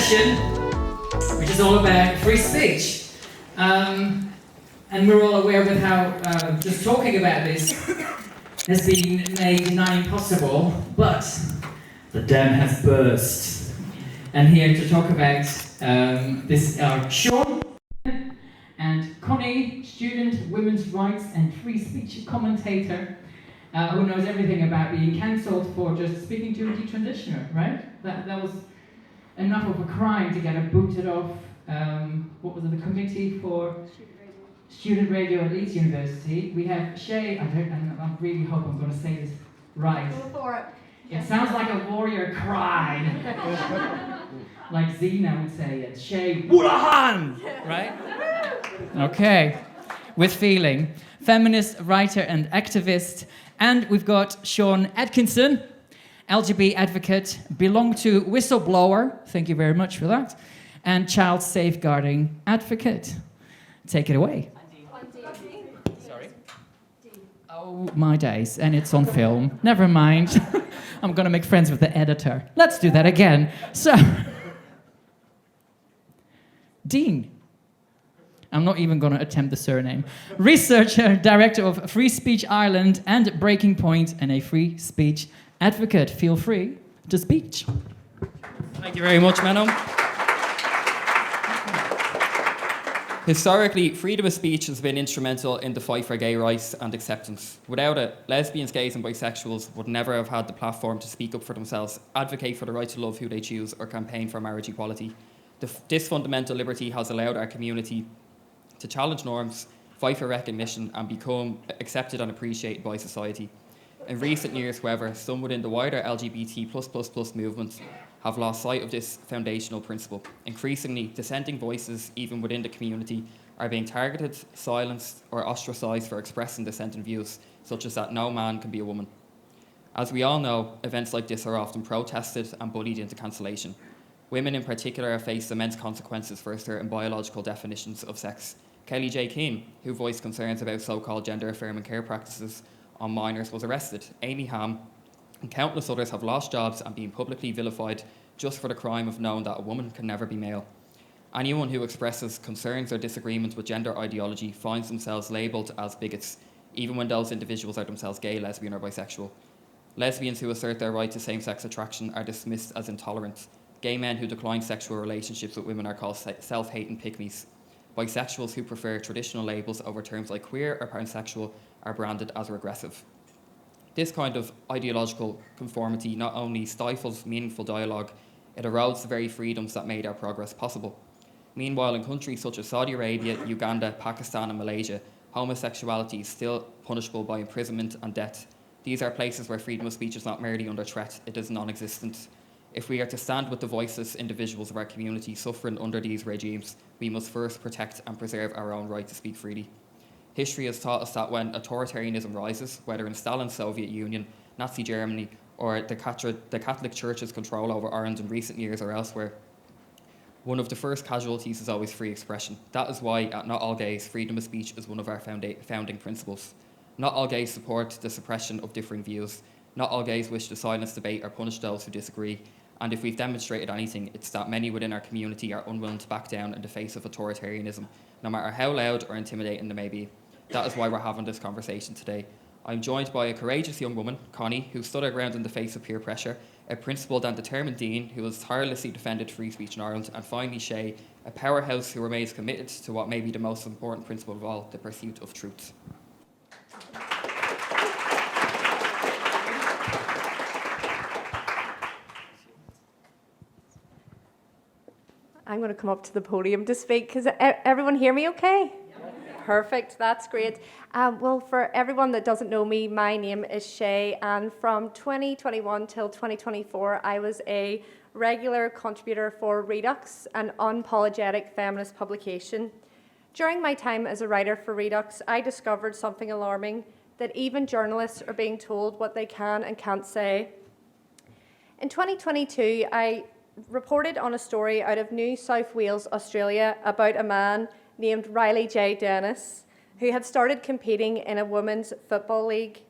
session, which is all about free speech. And we're all aware with how just talking about this has been made nigh impossible, but the dam has burst. And here to talk about this are Seán and Connie, student, women's rights and free speech commentator, who knows everything about being cancelled for just speaking to a detransitioner, right? That was enough of a crime to get her booted off, what was it, the Committee for Student Radio at Leeds University. We have Shay, I really hope I'm going to say this right. Go for it. It sounds like a warrior cry. Like Xena would say it. Shay Woulahan! Right? Okay. With feeling. Feminist, writer and activist. And we've got Seán Atkinson, LGBT advocate, belong to Whistleblower, thank you very much for that, and child safeguarding advocate. Take it away. Sorry? Oh, my days, and it's on film. Never mind. I'm going to make friends with the editor. Let's do that again. So, Dean. I'm not even going to attempt the surname. Researcher, director of Free Speech Ireland and Breaking Point, and a free speech advocate. Feel free to speak. Thank you very much, Menno. Historically, freedom of speech has been instrumental in the fight for gay rights and acceptance. Without it, lesbians, gays and bisexuals would never have had the platform to speak up for themselves, advocate for the right to love who they choose, or campaign for marriage equality. This fundamental liberty has allowed our community to challenge norms, fight for recognition, and become accepted and appreciated by society. In recent years, however, some within the wider LGBT+++ movement have lost sight of this foundational principle. Increasingly, dissenting voices, even within the community, are being targeted, silenced, or ostracised for expressing dissenting views, such as that no man can be a woman. As we all know, events like this are often protested and bullied into cancellation. Women in particular have faced immense consequences for certain biological definitions of sex. Kelly J. Keane, who voiced concerns about so-called gender-affirming care practices on minors, was arrested. Amy Ham and countless others have lost jobs and been publicly vilified just for the crime of knowing that a woman can never be male. Anyone who expresses concerns or disagreements with gender ideology finds themselves labelled as bigots, even when those individuals are themselves gay, lesbian or bisexual. Lesbians who assert their right to same-sex attraction are dismissed as intolerant. Gay men who decline sexual relationships with women are called self-hating pygmies. Bisexuals who prefer traditional labels over terms like queer or pansexual are branded as regressive. This kind of ideological conformity not only stifles meaningful dialogue, it erodes the very freedoms that made our progress possible. Meanwhile, in countries such as Saudi Arabia, Uganda, Pakistan and Malaysia, homosexuality is still punishable by imprisonment and death. These are places where freedom of speech is not merely under threat, it is non-existent. If we are to stand with the voiceless individuals of our community suffering under these regimes, we must first protect and preserve our own right to speak freely. History has taught us that when authoritarianism rises, whether in Stalin's Soviet Union, Nazi Germany, or the Catholic Church's control over Ireland in recent years or elsewhere, one of the first casualties is always free expression. That is why, at Not All Gays, freedom of speech is one of our founding principles. Not all gays support the suppression of differing views. Not all gays wish to silence debate or punish those who disagree. And if we've demonstrated anything, it's that many within our community are unwilling to back down in the face of authoritarianism, no matter how loud or intimidating they may be. That is why we're having this conversation today. I'm joined by a courageous young woman, Connie, who stood her ground in the face of peer pressure, a principled and determined Dean who has tirelessly defended free speech in Ireland, and finally Shay, a powerhouse who remains committed to what may be the most important principle of all, the pursuit of truth. I'm going to come up to the podium to speak. Does everyone hear me okay? Yep. Perfect, that's great. Well, for everyone that doesn't know me, my name is Shay, and from 2021 till 2024, I was a regular contributor for Redux, an unapologetic feminist publication. During my time as a writer for Redux, I discovered something alarming, that even journalists are being told what they can and can't say. In 2022, I reported on a story out of New South Wales, Australia, about a man named Riley J. Dennis, who had started competing in a women's football league.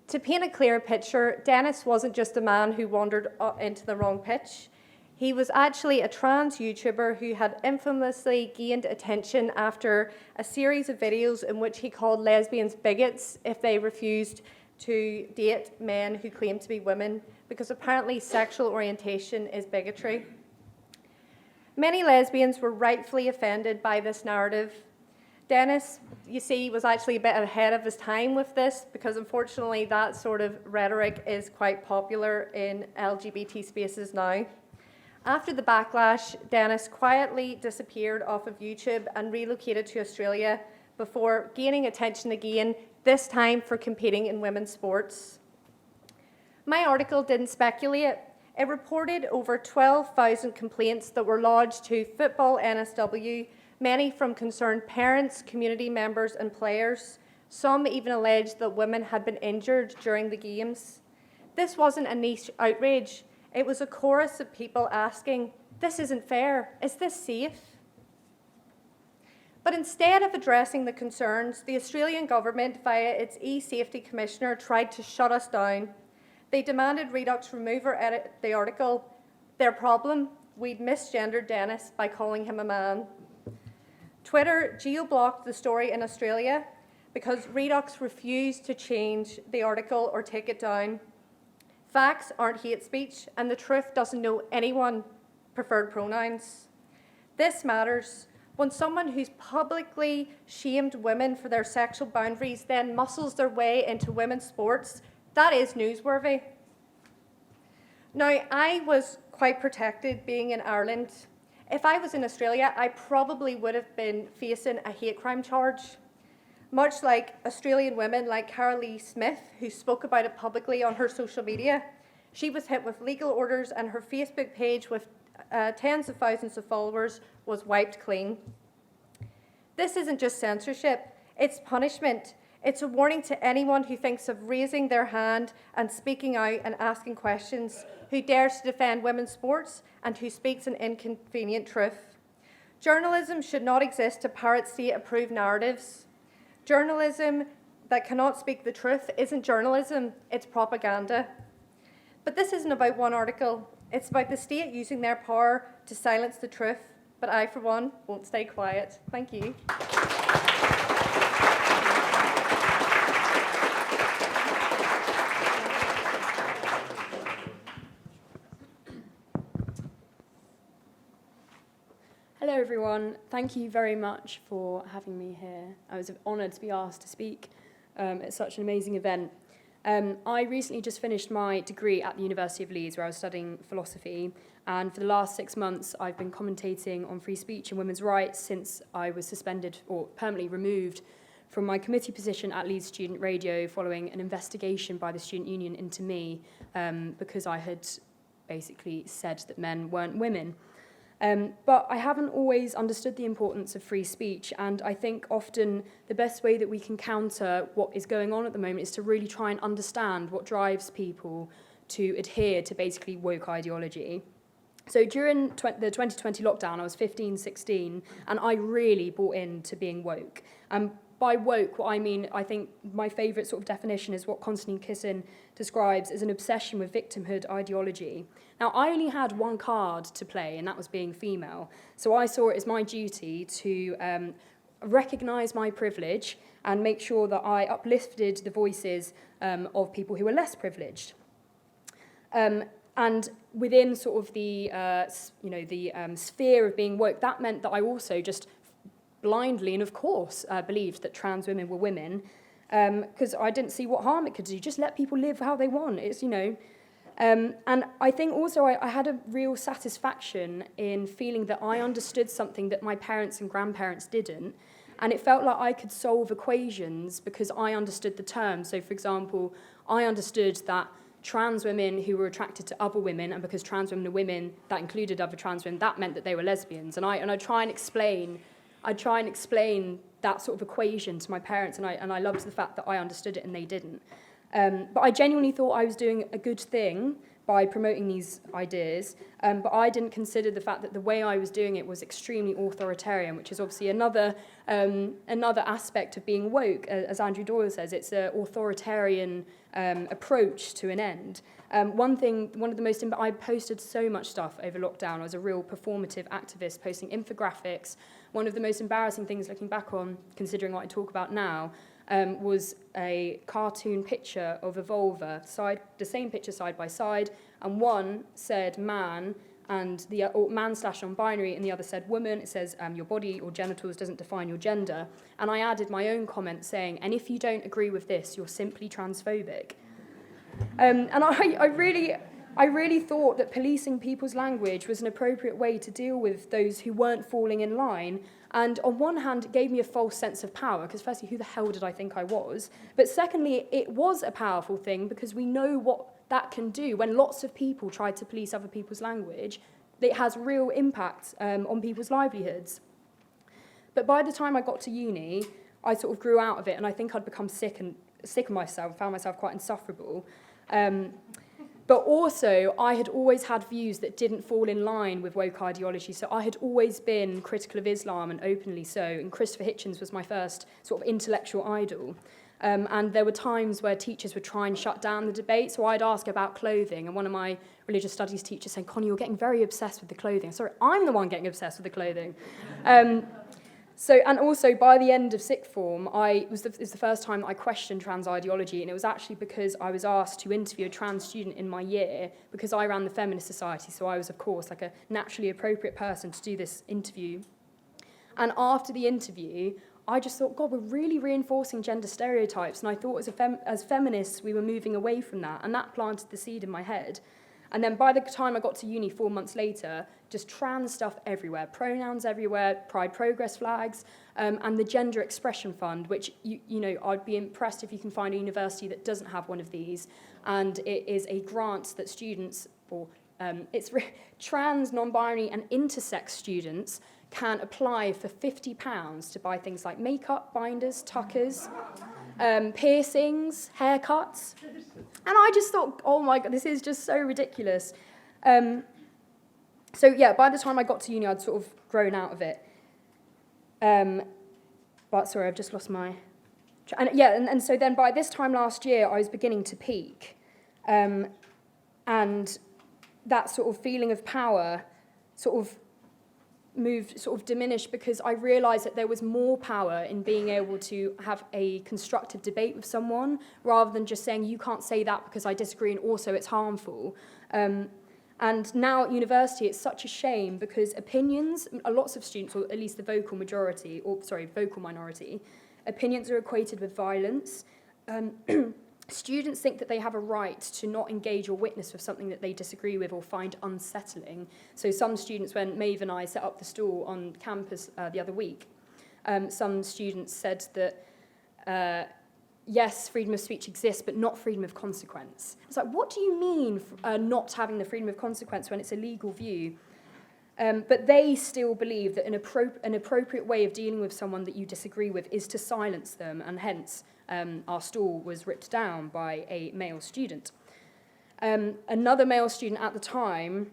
To paint a clear picture, Dennis wasn't just a man who wandered into the wrong pitch. He was actually a trans YouTuber who had infamously gained attention after a series of videos in which he called lesbians bigots if they refused to date men who claimed to be women, because apparently sexual orientation is bigotry. Many lesbians were rightfully offended by this narrative. Dennis, you see, was actually a bit ahead of his time with this, because unfortunately that sort of rhetoric is quite popular in LGBT spaces now. After the backlash, Dennis quietly disappeared off of YouTube and relocated to Australia before gaining attention again, this time for competing in women's sports. My article didn't speculate. It reported over 12,000 complaints that were lodged to Football NSW, many from concerned parents, community members and players. Some even alleged that women had been injured during the games. This wasn't a niche outrage. It was a chorus of people asking, "This isn't fair. Is this safe?" But instead of addressing the concerns, the Australian government, via its e-safety commissioner, tried to shut us down. They demanded Redux remove or edit the article. Their problem? We'd misgendered Dennis by calling him a man. Twitter geo-blocked the story in Australia because Redux refused to change the article or take it down. Facts aren't hate speech, and the truth doesn't know anyone preferred pronouns. This matters. When someone who's publicly shamed women for their sexual boundaries then muscles their way into women's sports, that is newsworthy. Now, I was quite protected being in Ireland. If I was in Australia, I probably would have been facing a hate crime charge. Much like Australian women like Carolee Smith, who spoke about it publicly on her social media. She was hit with legal orders and her Facebook page with tens of thousands of followers was wiped clean. This isn't just censorship, it's punishment. It's a warning to anyone who thinks of raising their hand and speaking out and asking questions, who dares to defend women's sports and who speaks an inconvenient truth. Journalism should not exist to parrot state-approved narratives. Journalism that cannot speak the truth isn't journalism, it's propaganda. But this isn't about one article. It's about the state using their power to silence the truth. But I, for one, won't stay quiet. Thank you. Hello everyone, thank you very much for having me here. I was honoured to be asked to speak at such an amazing event. I recently just finished my degree at the University of Leeds where I was studying philosophy, and for the last 6 months I've been commentating on free speech and women's rights since I was suspended or permanently removed from my committee position at Leeds Student Radio following an investigation by the Student Union into me because I had basically said that men weren't women. But I haven't always understood the importance of free speech, and I think often the best way that we can counter what is going on at the moment is to really try and understand what drives people to adhere to basically woke ideology. So during the 2020 lockdown, I was 15, 16, and I really bought into being woke. By woke, what I mean, I think my favourite sort of definition is what Connie Shaw describes as an obsession with victimhood ideology. Now, I only had one card to play, and that was being female. So I saw it as my duty to recognise my privilege and make sure that I uplifted the voices of people who were less privileged. And within sort of the sphere of being woke, that meant that I also just blindly and of course believed that trans women were women because I didn't see what harm it could do. Just let people live how they want. It's, and I think also I had a real satisfaction in feeling that I understood something that my parents and grandparents didn't. And it felt like I could solve equations because I understood the terms. So, for example, I understood that trans women who were attracted to other women, and because trans women are women, that included other trans women, that meant that they were lesbians. And I try and explain that sort of equation to my parents, and I loved the fact that I understood it and they didn't. But I genuinely thought I was doing a good thing by promoting these ideas, but I didn't consider the fact that the way I was doing it was extremely authoritarian, which is obviously another aspect of being woke. As Andrew Doyle says, it's an authoritarian approach to an end. One of the most, I posted so much stuff over lockdown. I was a real performative activist, posting infographics. One of the most embarrassing things looking back on, considering what I talk about now, was a cartoon picture of a vulva, the same picture side by side, and one said man, and or man / non-binary, and the other said woman. It says your body or genitals doesn't define your gender. And I added my own comment saying, and if you don't agree with this, you're simply transphobic. And I really thought that policing people's language was an appropriate way to deal with those who weren't falling in line. And on one hand, it gave me a false sense of power, because firstly, who the hell did I think I was? But secondly, it was a powerful thing, because we know what that can do. When lots of people try to police other people's language, it has real impact on people's livelihoods. But by the time I got to uni, I sort of grew out of it, and I think I'd become sick of myself, found myself quite insufferable. But also, I had always had views that didn't fall in line with woke ideology. So I had always been critical of Islam, and openly so. And Christopher Hitchens was my first sort of intellectual idol. And there were times where teachers would try and shut down the debate. So I'd ask about clothing, and one of my religious studies teachers said, "Connie, you're getting very obsessed with the clothing." Sorry, I'm the one getting obsessed with the clothing. And also, by the end of sixth form, it was the first time I questioned trans ideology, and it was actually because I was asked to interview a trans student in my year, because I ran the Feminist Society, so I was, of course, like a naturally appropriate person to do this interview. And after the interview, I just thought, God, we're really reinforcing gender stereotypes, and I thought as feminists we were moving away from that, and that planted the seed in my head. And then by the time I got to uni 4 months later, just trans stuff everywhere, pronouns everywhere, Pride Progress flags, and the Gender Expression Fund, which, you know, I'd be impressed if you can find a university that doesn't have one of these. And it is a grant that students, trans, non-binary and intersex students can apply for £50 to buy things like makeup, binders, tuckers, piercings, haircuts. And I just thought, oh my God, this is just so ridiculous. So yeah, by the time I got to uni, I'd sort of grown out of it. But sorry, I've just lost my... And so then by this time last year, I was beginning to peak. And that sort of feeling of power sort of diminished, because I realised that there was more power in being able to have a constructive debate with someone, rather than just saying, you can't say that because I disagree and also it's harmful. And now at university, it's such a shame, because opinions, lots of students, or at least the vocal minority, opinions are equated with violence. Students think that they have a right to not engage or witness with something that they disagree with or find unsettling. So some students, when Maeve and I set up the stall on campus the other week, some students said that, yes, freedom of speech exists, but not freedom of consequence. It's like, what do you mean not having the freedom of consequence when it's a legal view? But they still believe that an appropriate way of dealing with someone that you disagree with is to silence them, and hence our stall was ripped down by a male student. Another male student at the time,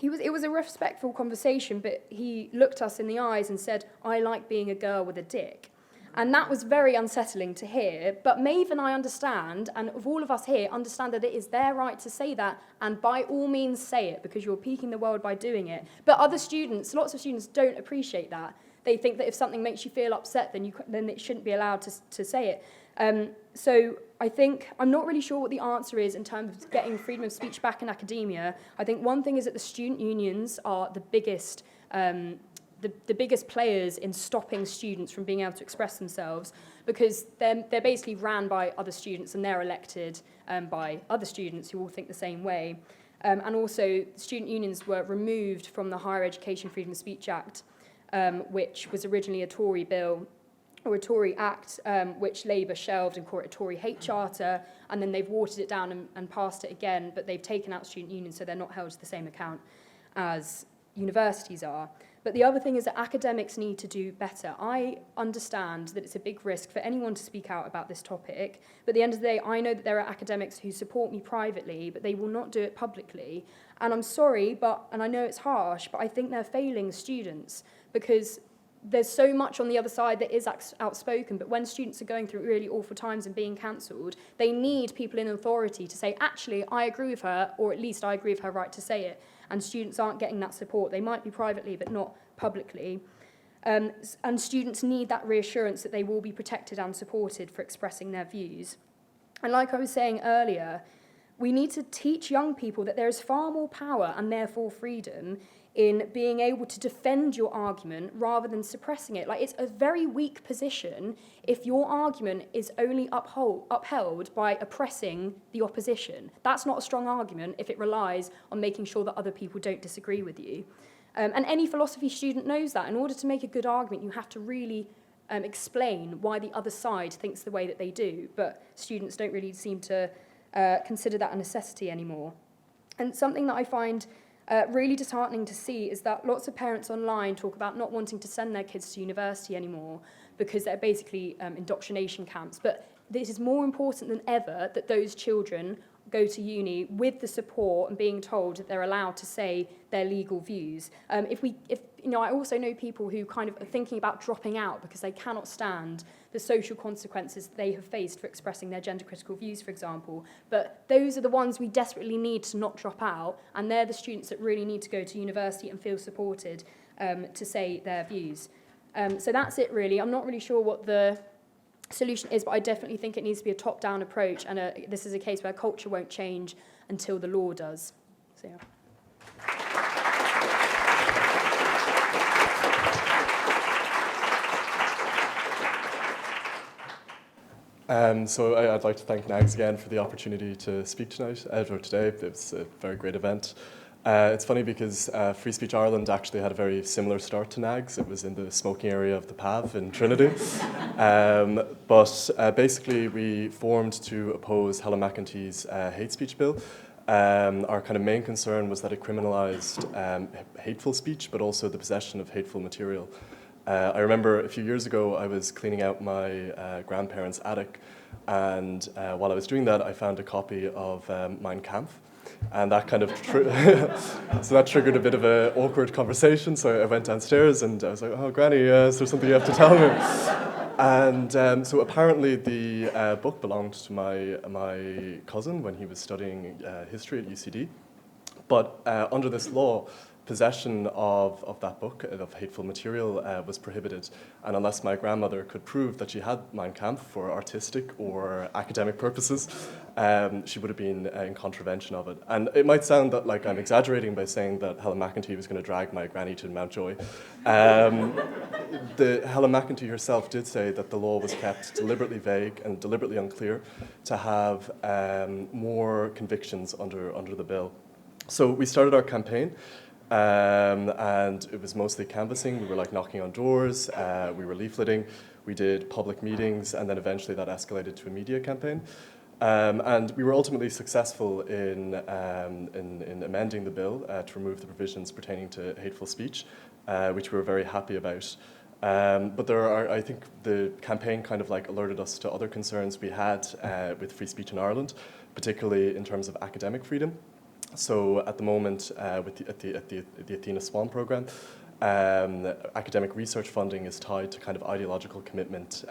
it was a respectful conversation, but he looked us in the eyes and said, "I like being a girl with a dick." And that was very unsettling to hear, but Maeve and I understand, and of all of us here, understand that it is their right to say that, and by all means say it, because you're peaking the world by doing it. But other students, lots of students don't appreciate that. They think that if something makes you feel upset, then it shouldn't be allowed to say it. So I think, I'm not really sure what the answer is in terms of getting freedom of speech back in academia. I think one thing is that the student unions are the biggest players in stopping students from being able to express themselves, because they're basically ran by other students, and they're elected by other students who all think the same way. And also, student unions were removed from the Higher Education Freedom of Speech Act, which was originally a Tory bill, or a Tory Act, which Labour shelved and called it a Tory hate charter, and then they've watered it down and passed it again, but they've taken out student unions, so they're not held to the same account as universities are. But the other thing is that academics need to do better. I understand that it's a big risk for anyone to speak out about this topic, but at the end of the day, I know that there are academics who support me privately, but they will not do it publicly. And I'm sorry, and I know it's harsh, but I think they're failing students, because there's so much on the other side that is outspoken, but when students are going through really awful times and being cancelled, they need people in authority to say, actually, I agree with her, or at least I agree with her right to say it. And students aren't getting that support. They might be privately, but not publicly. And students need that reassurance that they will be protected and supported for expressing their views. And like I was saying earlier, we need to teach young people that there is far more power and therefore freedom in being able to defend your argument rather than suppressing it. Like, it's a very weak position if your argument is only upheld by oppressing the opposition. That's not a strong argument if it relies on making sure that other people don't disagree with you. And any philosophy student knows that. In order to make a good argument, you have to really explain why the other side thinks the way that they do, but students don't really seem to consider that a necessity anymore. And something that I find really disheartening to see is that lots of parents online talk about not wanting to send their kids to university anymore because they're basically indoctrination camps. But this is more important than ever that those children go to uni with the support and being told that they're allowed to say their legal views. I also know people who kind of are thinking about dropping out because they cannot stand the social consequences they have faced for expressing their gender critical views, for example. But those are the ones we desperately need to not drop out, and they're the students that really need to go to university and feel supported to say their views. So that's it, really. I'm not really sure what the solution is, but I definitely think it needs to be a top-down approach, and this is a case where culture won't change until the law does. So, yeah. So I'd like to thank NAGS again for the opportunity to speak tonight, or today. It was a very great event. It's funny because Free Speech Ireland actually had a very similar start to NAGS. It was in the smoking area of the PAV in Trinity. But basically we formed to oppose Helen McEntee's hate speech bill. Our kind of main concern was that it criminalised hateful speech, but also the possession of hateful material. I remember a few years ago I was cleaning out my grandparents' attic, and while I was doing that I found a copy of Mein Kampf, and that kind of so that triggered a bit of an awkward conversation. So I went downstairs and I was like, "Oh, Granny, is there something you have to tell me?" And so apparently the book belonged to my cousin when he was studying history at UCD, but under this law, possession of that book, of hateful material, was prohibited. And unless my grandmother could prove that she had Mein Kampf for artistic or academic purposes, she would have been in contravention of it. And it might sound that like I'm exaggerating by saying that Helen McEntee was going to drag my granny to Mountjoy. Helen McEntee herself did say that the law was kept deliberately vague and deliberately unclear to have more convictions under the bill. So we started our campaign. And it was mostly canvassing. We were like knocking on doors, we were leafleting, we did public meetings, and then eventually that escalated to a media campaign. And we were ultimately successful in amending the bill to remove the provisions pertaining to hateful speech, which we were very happy about. But I think the campaign kind of like alerted us to other concerns we had with free speech in Ireland, particularly in terms of academic freedom. So at the moment, at the Athena Swan programme, academic research funding is tied to kind of ideological commitment.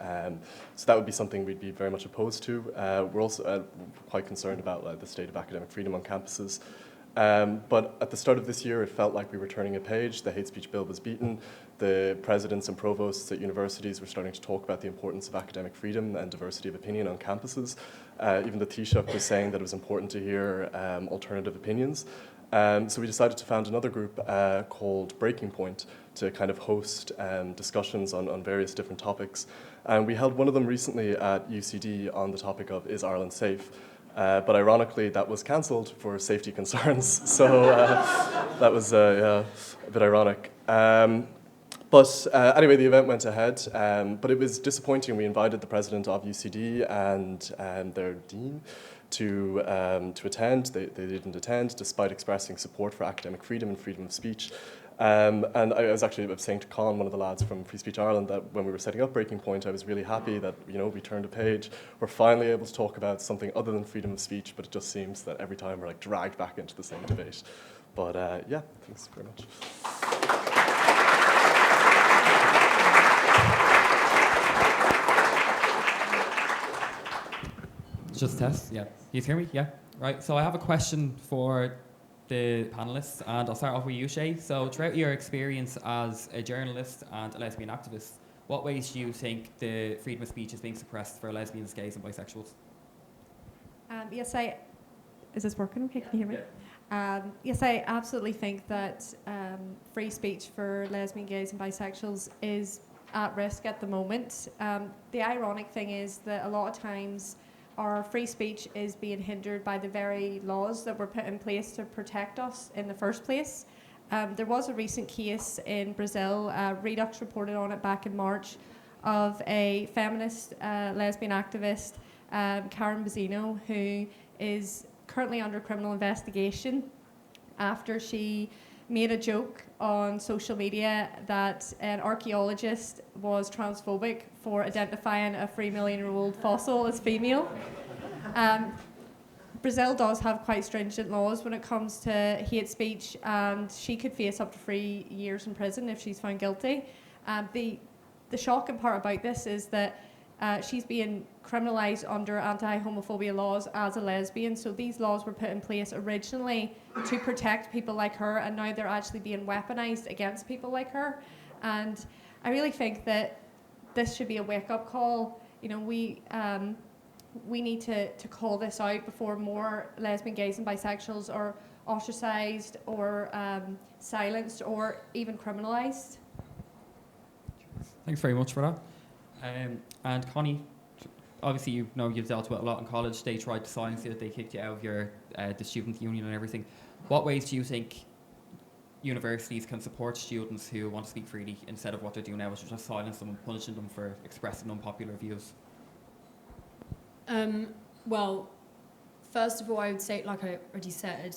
So that would be something we'd be very much opposed to. We're also quite concerned about the state of academic freedom on campuses. But at the start of this year, it felt like we were turning a page. The hate speech bill was beaten. The presidents and provosts at universities were starting to talk about the importance of academic freedom and diversity of opinion on campuses. Even the Taoiseach was saying that it was important to hear alternative opinions. So we decided to found another group called Breaking Point to kind of host discussions on various different topics. And we held one of them recently at UCD on the topic of Is Ireland Safe? But ironically, that was cancelled for safety concerns. So that was a bit ironic. But anyway, the event went ahead, but it was disappointing. We invited the president of UCD and their dean to attend. They didn't attend, despite expressing support for academic freedom and freedom of speech. And I was saying to Con, one of the lads from Free Speech Ireland, that when we were setting up Breaking Point, I was really happy that we turned a page. We're finally able to talk about something other than freedom of speech, but it just seems that every time we're like dragged back into the same debate. But yeah, thanks very much. Just test, yeah. You hear me? Yeah. Right, so I have a question for the panelists, and I'll start off with you, Shay. So throughout your experience as a journalist and a lesbian activist, what ways do you think the freedom of speech is being suppressed for lesbians, gays and bisexuals? Yes, is this working okay? Can you hear me? Yes, I absolutely think that free speech for lesbian, gays and bisexuals is at risk at the moment. The ironic thing is that a lot of times our free speech is being hindered by the very laws that were put in place to protect us in the first place. There was a recent case in Brazil, Redux reported on it back in March, of a feminist lesbian activist, Karen Bazzino, who is currently under criminal investigation after she made a joke on social media that an archaeologist was transphobic for identifying a 3 million year old fossil as female. Brazil does have quite stringent laws when it comes to hate speech, and she could face up to 3 years in prison if she's found guilty. The shocking part about this is that she's being criminalised under anti-homophobia laws as a lesbian. So these laws were put in place originally to protect people like her, and now they're actually being weaponised against people like her. And I really think that this should be a wake-up call. You know, we need to call this out before more lesbian, gays and bisexuals are ostracised or silenced or even criminalised. Thanks very much for that. And Connie, obviously you've dealt with a lot in college. They tried to silence you, they kicked you out of your the student union and everything. What ways do you think universities can support students who want to speak freely instead of what they're doing now, which is just silence them and punishing them for expressing unpopular views? Well, first of all, I would say, like I already said,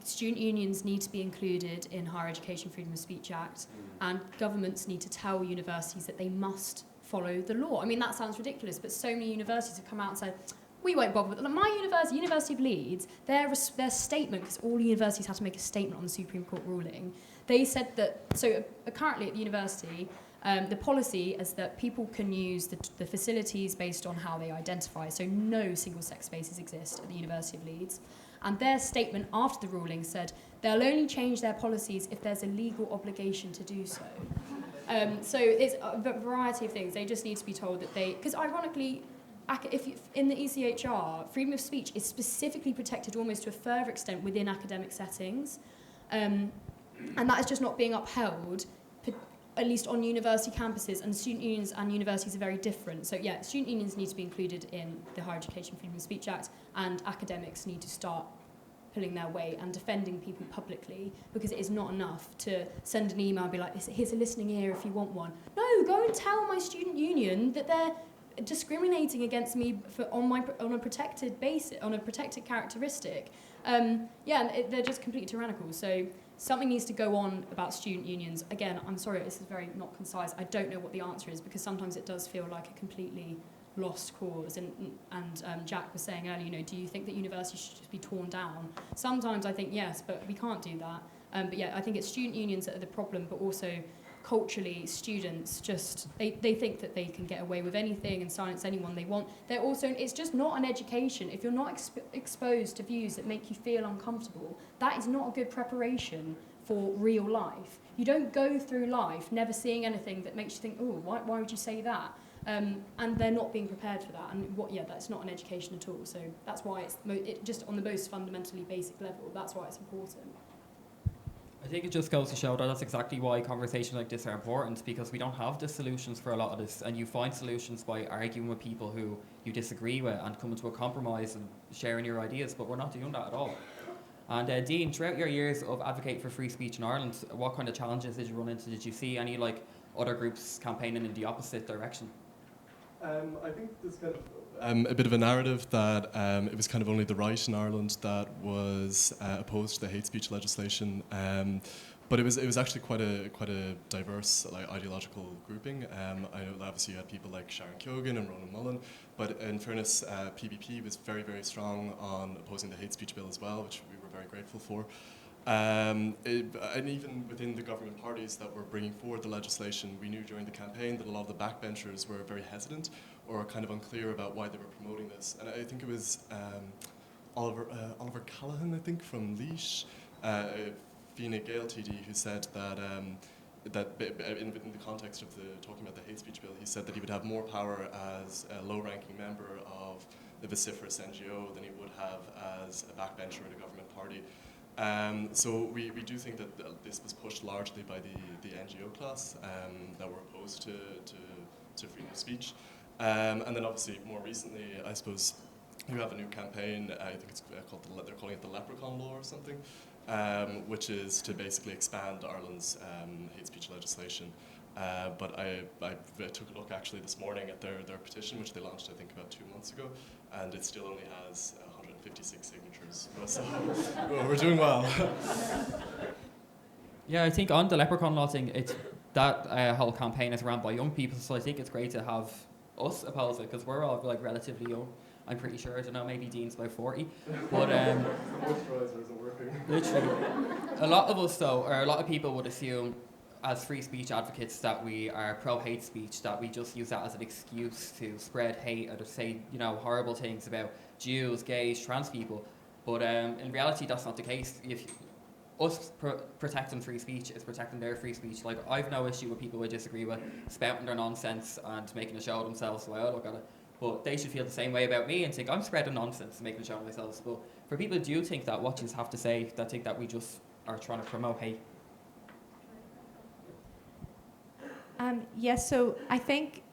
student unions need to be included in Higher Education Freedom of Speech Act, and governments need to tell universities that they must follow the law. I mean, that sounds ridiculous, but so many universities have come out and said, we won't bother with it. Like my university, University of Leeds, their statement, because all universities had to make a statement on the Supreme Court ruling, they said that, so currently at the university, the policy is that people can use the facilities based on how they identify, so no single-sex spaces exist at the University of Leeds. And their statement after the ruling said they'll only change their policies if there's a legal obligation to do so. So it's a variety of things. They just need to be told that because ironically, in the ECHR, freedom of speech is specifically protected almost to a further extent within academic settings. And that is just not being upheld, at least on university campuses, and student unions and universities are very different. So yeah, student unions need to be included in the Higher Education Freedom of Speech Act, and academics need to start pulling their weight and defending people publicly, because it is not enough to send an email and be like, here's a listening ear if you want one. No, go and tell my student union that they're discriminating against me on a protected basis, on a protected characteristic. They're just completely tyrannical. So something needs to go on about student unions. Again, I'm sorry, this is very not concise. I don't know what the answer is, because sometimes it does feel like a completely lost cause. And Jack was saying earlier, do you think that universities should just be torn down? Sometimes I think yes, but we can't do that. But yeah, I think it's student unions that are the problem, but also culturally, students just, they think that they can get away with anything and silence anyone they want. They're also, it's just not an education. If you're not exposed to views that make you feel uncomfortable, that is not a good preparation for real life. You don't go through life never seeing anything that makes you think, oh, why would you say that? And they're not being prepared for that. And that's not an education at all. So that's why it's just on the most fundamentally basic level, that's why it's important. I think it just goes to show that that's exactly why conversations like this are important, because we don't have the solutions for a lot of this, and you find solutions by arguing with people who you disagree with and coming to a compromise and sharing your ideas, but we're not doing that at all. And Dean, throughout your years of advocating for free speech in Ireland, what kind of challenges did you run into? Did you see any other groups campaigning in the opposite direction? I think there's kind of a bit of a narrative that it was kind of only the right in Ireland that was opposed to the hate speech legislation, but it was actually quite a diverse ideological grouping. I know obviously you had people like Sharon Keoghan and Ronan Mullen, but in fairness, PBP was very, very strong on opposing the hate speech bill as well, which we were very grateful for. And even within the government parties that were bringing forward the legislation, we knew during the campaign that a lot of the backbenchers were very hesitant or kind of unclear about why they were promoting this. And I think it was Oliver Callahan, I think, from Laois, Fiann Gael TD, who said that in the context of talking about the hate speech bill, he said that he would have more power as a low-ranking member of the vociferous NGO than he would have as a backbencher in a government party. So we do think that this was pushed largely by the NGO class that were opposed to freedom of speech. And then obviously more recently, I suppose, you have a new campaign, I think it's called, they're calling it the Leprechaun Law or something, which is to basically expand Ireland's hate speech legislation. But I took a look actually this morning at their petition, which they launched I think about 2 months ago, and it still only has 156 signatures. So we're doing well. Yeah, I think on the Leprechaun Law thing, it's that whole campaign is run by young people, so I think it's great to have us oppose it, because we're all like relatively young. I'm pretty sure, I don't know, maybe Dean's about 40. But moisturizer isn't working. literally, a lot of us though, or a lot of people would assume as free speech advocates that we are pro-hate speech, that we just use that as an excuse to spread hate or to say, you know, horrible things about Jews, gays, trans people. But in reality, that's not the case. If us protecting free speech is protecting their free speech. Like, I've no issue with people I disagree with spouting their nonsense and making a show of themselves the way I look at it. But they should feel the same way about me and think I'm spreading nonsense and making a show of myself. But for people who do think that, what you have to say, that think that we just are trying to promote hate. Yes, so I think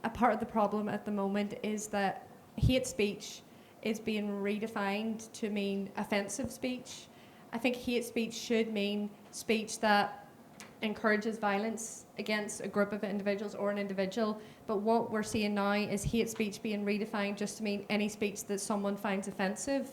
a part of the problem at the moment is that hate speech is being redefined to mean offensive speech. I think hate speech should mean speech that encourages violence against a group of individuals or an individual. But what we're seeing now is hate speech being redefined just to mean any speech that someone finds offensive,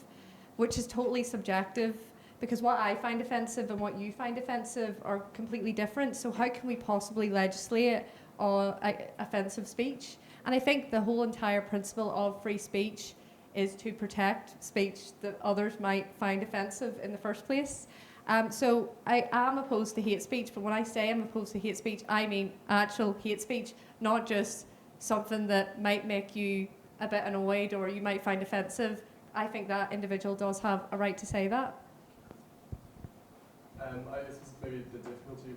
which is totally subjective, because what I find offensive and what you find offensive are completely different. So how can we possibly legislate on offensive speech? And I think the whole entire principle of free speech is to protect speech that others might find offensive in the first place. So I am opposed to hate speech, but when I say I'm opposed to hate speech, I mean actual hate speech, not just something that might make you a bit annoyed or you might find offensive. I think that individual does have a right to say that. I suppose maybe the difficulty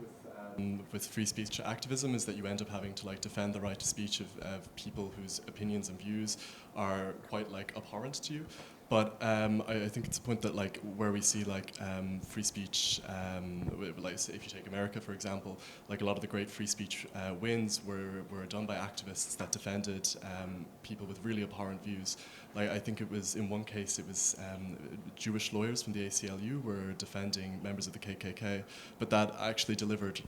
with free speech activism is that you end up having to like defend the right to speech of people whose opinions and views are quite like abhorrent to you. But I think it's a point that like where we see like free speech, like say if you take America for example, like a lot of the great free speech wins were done by activists that defended people with really abhorrent views. Like I think it was in one case it was Jewish lawyers from the ACLU were defending members of the KKK, but that actually delivered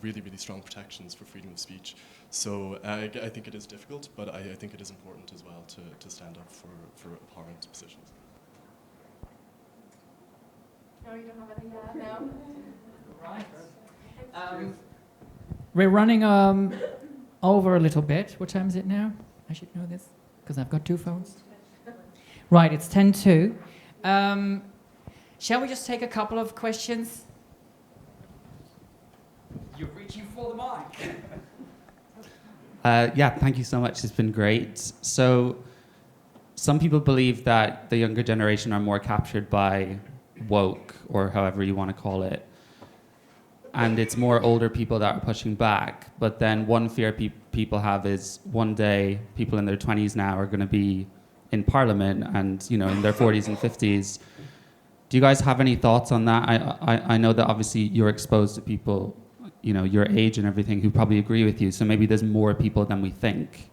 really strong protections for freedom of speech. So I think it is difficult, but I think it is important as well to stand up for abhorrent positions. No, you don't have anything to add now? Right. We're running over a little bit. What time is it now? I should know this because I've got 2 phones. Right, it's 10:02. Shall we just take a couple of questions? You're reaching for the mic. Yeah, thank you so much. It's been great. So, some people believe that the younger generation are more captured by woke, or however you want to call it. And it's more older people that are pushing back. But then one fear people have is one day people in their 20s now are going to be in Parliament and, you know, in their 40s and 50s. Do you guys have any thoughts on that? I know that obviously you're exposed to people, you know, your age and everything who probably agree with you. So maybe there's more people than we think.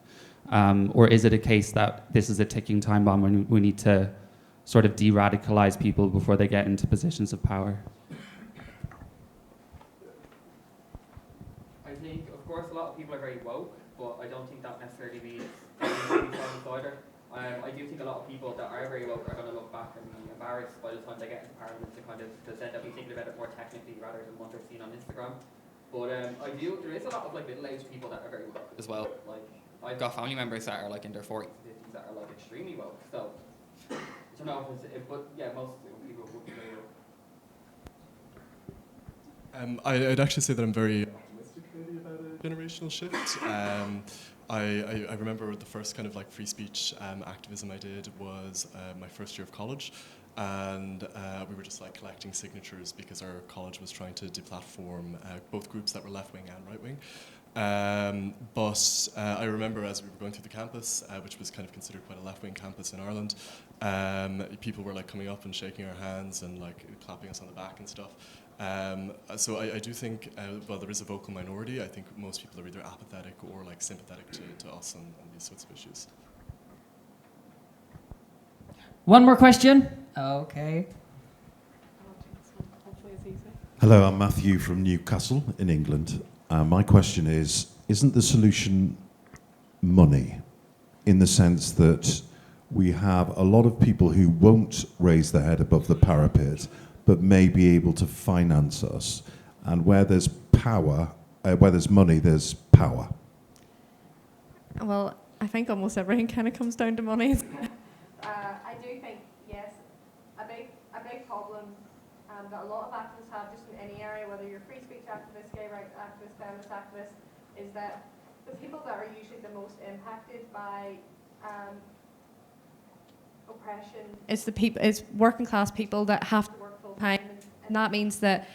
Or is it a case that this is a ticking time bomb and we need to sort of de-radicalize people before they get into positions of power? I think, of course, a lot of people are very woke, but I don't think that necessarily means either. I do think a lot of people that are very woke are going to look back and be embarrassed by the time they get into Parliament to kind of end up thinking about it more technically rather than what they're seeing on Instagram. But there is a lot of like middle-aged people that are very woke as well. Like, I've got family members that are like in their 40s, 50s that are like extremely woke. So I don't know but yeah, most people would be very woke. I'd actually say that I'm very optimistic maybe about a generational shift. I remember the first kind of like free speech activism I did was my first year of college, and we were just like collecting signatures because our college was trying to deplatform both groups that were left-wing and right-wing. But I remember as we were going through the campus, which was kind of considered quite a left-wing campus in Ireland, people were like coming up and shaking our hands and like clapping us on the back and stuff. So I do think, well, there is a vocal minority. I think most people are either apathetic or like sympathetic to us on these sorts of issues. One more question. Okay. Hello, I'm Matthew from Newcastle in England. My question is, isn't the solution money, in the sense that we have a lot of people who won't raise their head above the parapet, but may be able to finance us? And where there's power, where there's money, there's power. Well, I think almost everything kind of comes down to money. I do think, yes, a big problem that a lot of activists have just in any area, whether you're free speech activist, gay rights activist, feminist activist, is that the people that are usually the most impacted by oppression is working class people that have to work full time, and that means that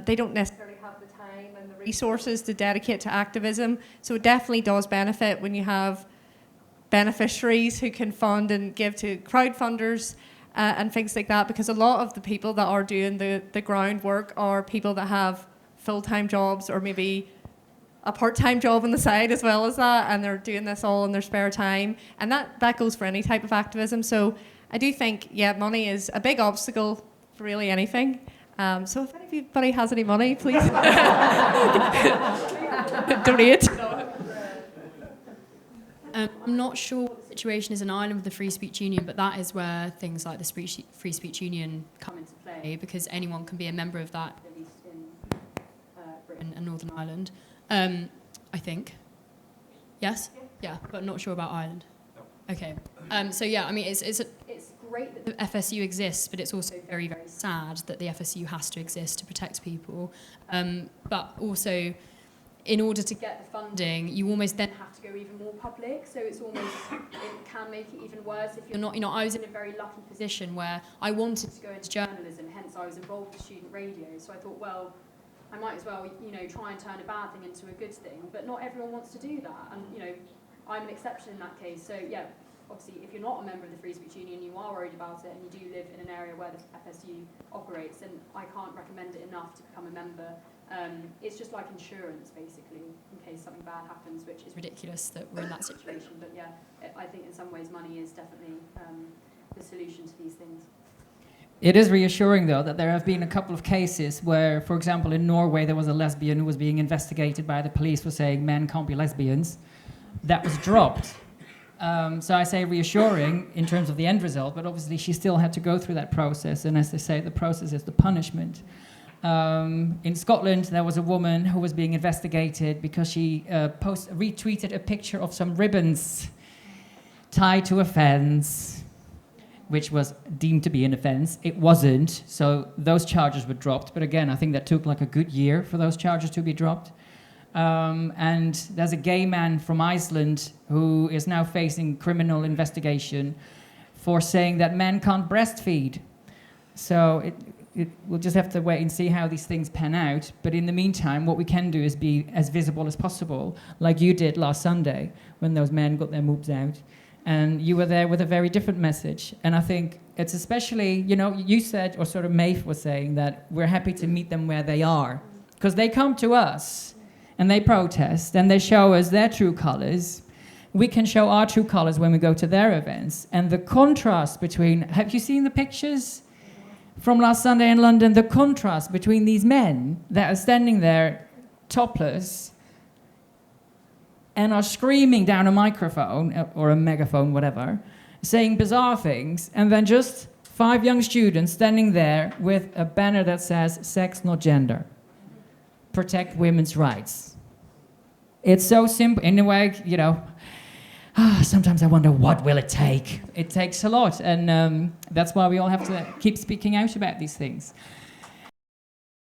they don't necessarily have the time and the resources to dedicate to activism. So it definitely does benefit when you have beneficiaries who can fund and give to crowdfunders and things like that, because a lot of the people that are doing the groundwork are people that have full-time jobs or maybe a part-time job on the side as well as that, and they're doing this all in their spare time, and that goes for any type of activism. So I do think, yeah, money is a big obstacle for really anything. So if anybody has any money, please donate. I'm not sure what the situation is in Ireland with the Free Speech Union, but that is where things like the Free Speech Union come into play, because anyone can be a member of that, at least in Britain and Northern Ireland. I think. Yes? Yeah, but not sure about Ireland. Okay. So yeah, I mean, it's great that the FSU exists, but it's also very, very sad that the FSU has to exist to protect people. But also, in order to get the funding, you almost then have to go even more public. So it's almost, it can make it even worse if you're not, I was in a very lucky position where I wanted to go into journalism, hence I was involved with student radio. So I thought, well, I might as well, try and turn a bad thing into a good thing. But not everyone wants to do that. And, I'm an exception in that case. So yeah, obviously, if you're not a member of the Free Speech Union, you are worried about it, and you do live in an area where the FSU operates, and I can't recommend it enough to become a member. It's just like insurance, basically, in case something bad happens, which is ridiculous that we're in that situation. But yeah, I think in some ways money is definitely the solution to these things. It is reassuring, though, that there have been a couple of cases where, for example, in Norway, there was a lesbian who was being investigated by the police for saying men can't be lesbians. That was dropped. So I say reassuring in terms of the end result, but obviously she still had to go through that process. And as they say, the process is the punishment. In Scotland, there was a woman who was being investigated because she retweeted a picture of some ribbons tied to a fence, which was deemed to be an offence. It wasn't, so those charges were dropped. But again, I think that took like a good year for those charges to be dropped. And there's a gay man from Iceland who is now facing criminal investigation for saying that men can't breastfeed. So we'll just have to wait and see how these things pan out. But in the meantime, what we can do is be as visible as possible, like you did last Sunday when those men got their moobs out. And you were there with a very different message. And I think it's especially, you said, or sort of Maeve was saying, that we're happy to meet them where they are. Because they come to us and they protest and they show us their true colours. We can show our true colours when we go to their events. And the contrast between, have you seen the pictures from last Sunday in London? The contrast between these men that are standing there topless and are screaming down a microphone or a megaphone, whatever, saying bizarre things, and then just 5 young students standing there with a banner that says sex, not gender. Protect women's rights. It's so simple. In a way, sometimes I wonder, what will it take? It takes a lot, and that's why we all have to keep speaking out about these things.